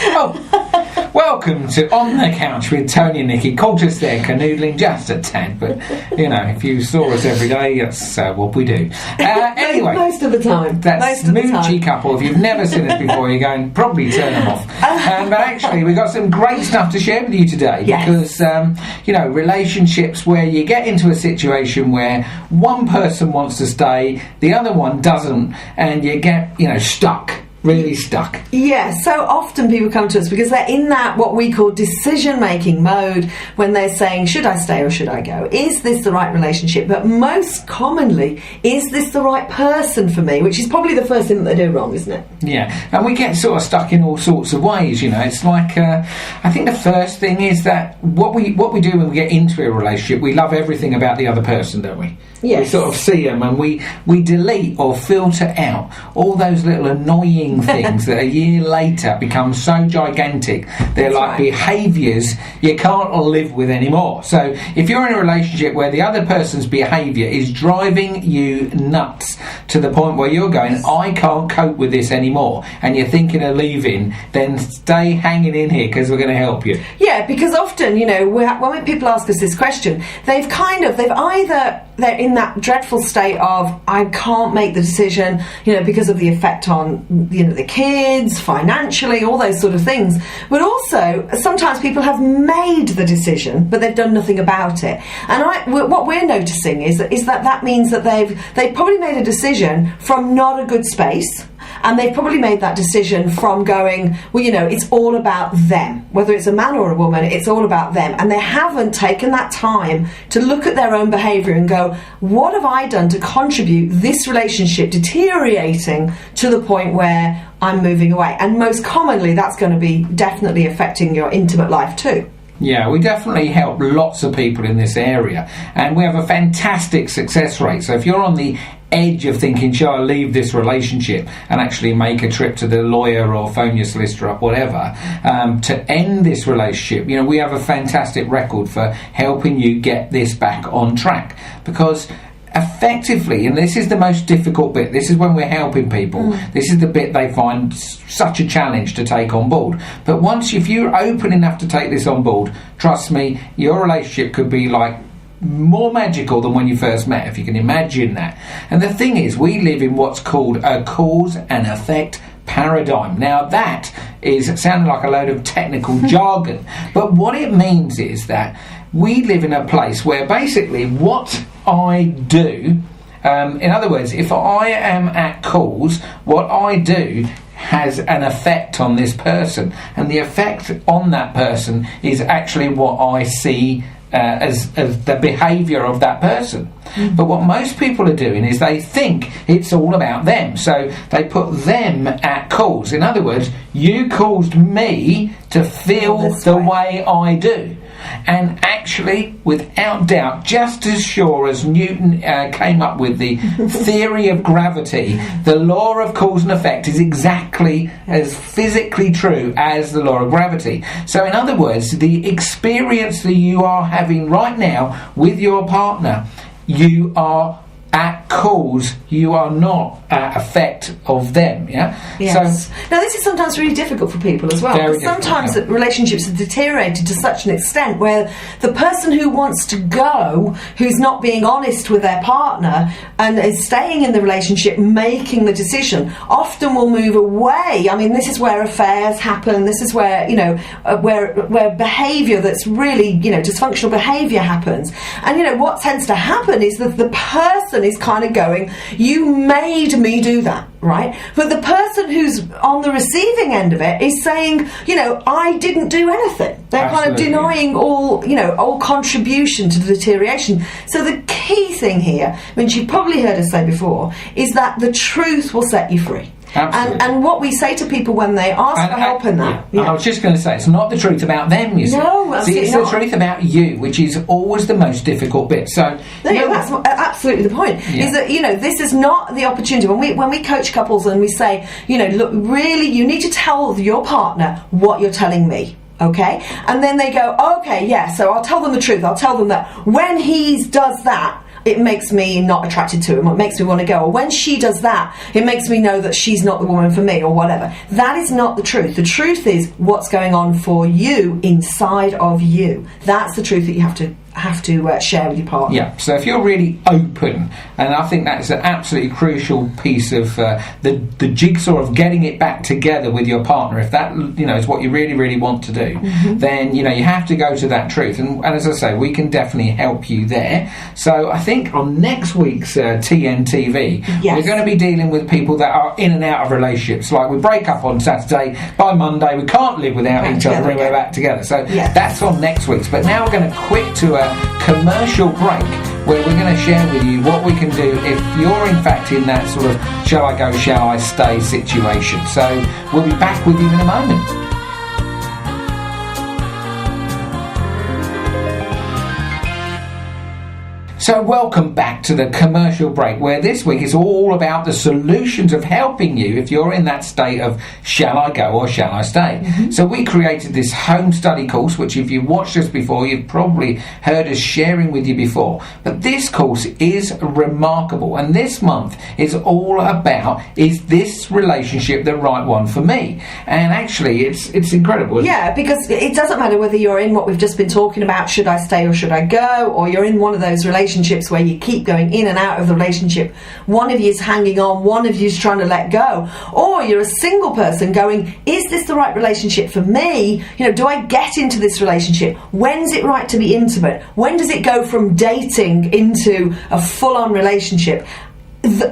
Oh, welcome to On the Couch with Tony and Nikki. Caught us there canoodling just a tad, but you know, if you saw us every day, that's what we do. Anyway, most of the time. That's Moochy couple. If you've never seen us before, you're going probably turn them off. But actually, we've got some great stuff to share with you today because you know, relationships where you get into a situation where one person wants to stay, the other one doesn't, and you get, you know, stuck. Really stuck. Yeah, so often people come to us because they're in that what we call decision-making mode when they're saying, should I stay or should I go? Is this the right relationship? But most commonly, is this the right person for me? Which is probably the first thing that they do wrong, isn't it? Yeah, and we get sort of stuck in all sorts of ways, you know. It's like, I think the first thing is that what we do when we get into a relationship, we love everything about the other person, don't we? Yes. We sort of see them and we delete or filter out all those little annoying things that a year later become so gigantic they're like behaviours you can't live with anymore. So if you're in a relationship where the other person's behaviour is driving you nuts to the point where you're going, I can't cope with this anymore, and you're thinking of leaving, then stay hanging in here because we're going to help you. Yeah, because often, you know, when people ask us this question, they've either they're in that dreadful state of, I can't make the decision, you know, because of the effect on, you know, the kids, financially, all those sort of things. But also, sometimes people have made the decision, but they've done nothing about it. And what we're noticing is that means that they've probably made a decision from not a good space. And they've probably made that decision from going, well, you know, it's all about them. Whether it's a man or a woman, it's all about them. And they haven't taken that time to look at their own behaviour and go, what have I done to contribute this relationship deteriorating to the point where I'm moving away? And most commonly, that's going to be definitely affecting your intimate life too. Yeah, we definitely help lots of people in this area, and we have a fantastic success rate. So if you're on the edge of thinking, shall I leave this relationship and actually make a trip to the lawyer or phone your solicitor up, whatever, to end this relationship, you know, we have a fantastic record for helping you get this back on track. Because effectively, and this is the most difficult bit, this is when we're helping people, this is the bit they find such a challenge to take on board. But if you're open enough to take this on board, trust me, your relationship could be like more magical than when you first met, if you can imagine that. And the thing is, we live in what's called a cause and effect paradigm. Now that is sounding like a load of technical jargon, but what it means is that we live in a place where basically what I do, in other words, if I am at cause, what I do has an effect on this person, and the effect on that person is actually what I see as the behaviour of that person. But what most people are doing is they think it's all about them, so they put them at cause. In other words, you caused me to feel the way I do. And actually, without doubt, just as sure as Newton came up with the theory of gravity, the law of cause and effect is exactly as physically true as the law of gravity. So in other words, the experience that you are having right now with your partner, you are at cause, you are not at effect of them. Yes. So, now this is sometimes really difficult for people as well, because sometimes relationships have deteriorated to such an extent where the person who wants to go, who's not being honest with their partner and is staying in the relationship, making the decision, often will move away. I mean, this is where affairs happen, this is where, you know, where behaviour that's really, you know, dysfunctional behaviour happens. And, you know, what tends to happen is that the person is kind of going, you made me do that, right? But the person who's on the receiving end of it is saying, you know, I didn't do anything. They're kind of denying all, you know, all contribution to the deterioration. So the key thing here, which you've probably heard us say before, is that the truth will set you free. And what we say to people when they ask for help in that. I was just going to say, it's not the truth about them, you see. No, absolutely it's the truth about you, which is always the most difficult bit. So that's absolutely the point. Is that, you know, this is not the opportunity. When we coach couples and we say, you know, look, really, you need to tell your partner what you're telling me. Okay? And then they go, okay, yeah, so I'll tell them the truth. I'll tell them that when he does that, it makes me not attracted to him, or it makes me want to go, or when she does that, it makes me know that she's not the woman for me, or whatever. That is not the truth. The truth is what's going on for you inside of you. That's the truth that you have to share with your partner. Yeah, so if you're really open, and I think that's an absolutely crucial piece of the jigsaw of getting it back together with your partner, if that is what you really, really want to do, then you have to go to that truth. And as I say, we can definitely help you there. So I think on next week's TNTV, we're going to be dealing with people that are in and out of relationships. Like, we break up on Saturday, by Monday we can't live without each other, and we're back together. So that's on next week's. But now we're going to quit to a commercial break, where we're going to share with you what we can do if you're in fact in that sort of shall I go, shall I stay situation. So we'll be back with you in a moment. So welcome back to the commercial break, where this week is all about the solutions of helping you if you're in that state of shall I go or shall I stay. So we created this home study course, which if you've watched us before, you've probably heard us sharing with you before. But this course is remarkable, and this month is all about, is this relationship the right one for me? And actually it's incredible. Yeah, because it doesn't matter whether you're in what we've just been talking about, should I stay or should I go, or you're in one of those relationships where you keep going in and out of the relationship. One of you is hanging on, one of you is trying to let go, or you're a single person going, is this the right relationship for me? Do I get into this relationship? When's it right to be intimate? When does it go from dating into a full-on relationship?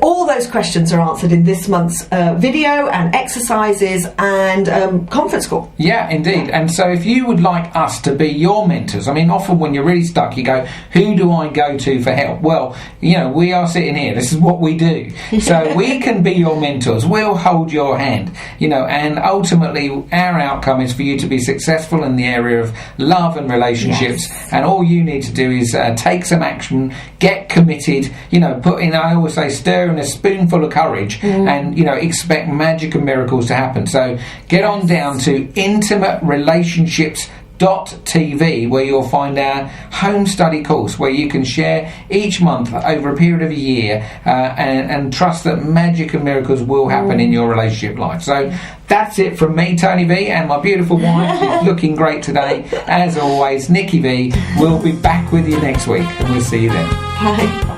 All those questions are answered in this month's video and exercises and conference call. Yeah, indeed. And so if you would like us to be your mentors, I mean, often when you're really stuck, you go, who do I go to for help? Well, we are sitting here. This is what we do. So we can be your mentors. We'll hold your hand, and ultimately our outcome is for you to be successful in the area of love and relationships. Yes. And all you need to do is take some action, get committed, put in, I always say, stir in a spoonful of courage, and expect magic and miracles to happen. So get on down to intimaterelationships.tv, where you'll find our home study course, where you can share each month over a period of a year, and trust that magic and miracles will happen in your relationship life. So that's it from me, Tony V, and my beautiful wife, who's looking great today, as always, Nikki V. We'll be back with you next week, and we'll see you then. Bye.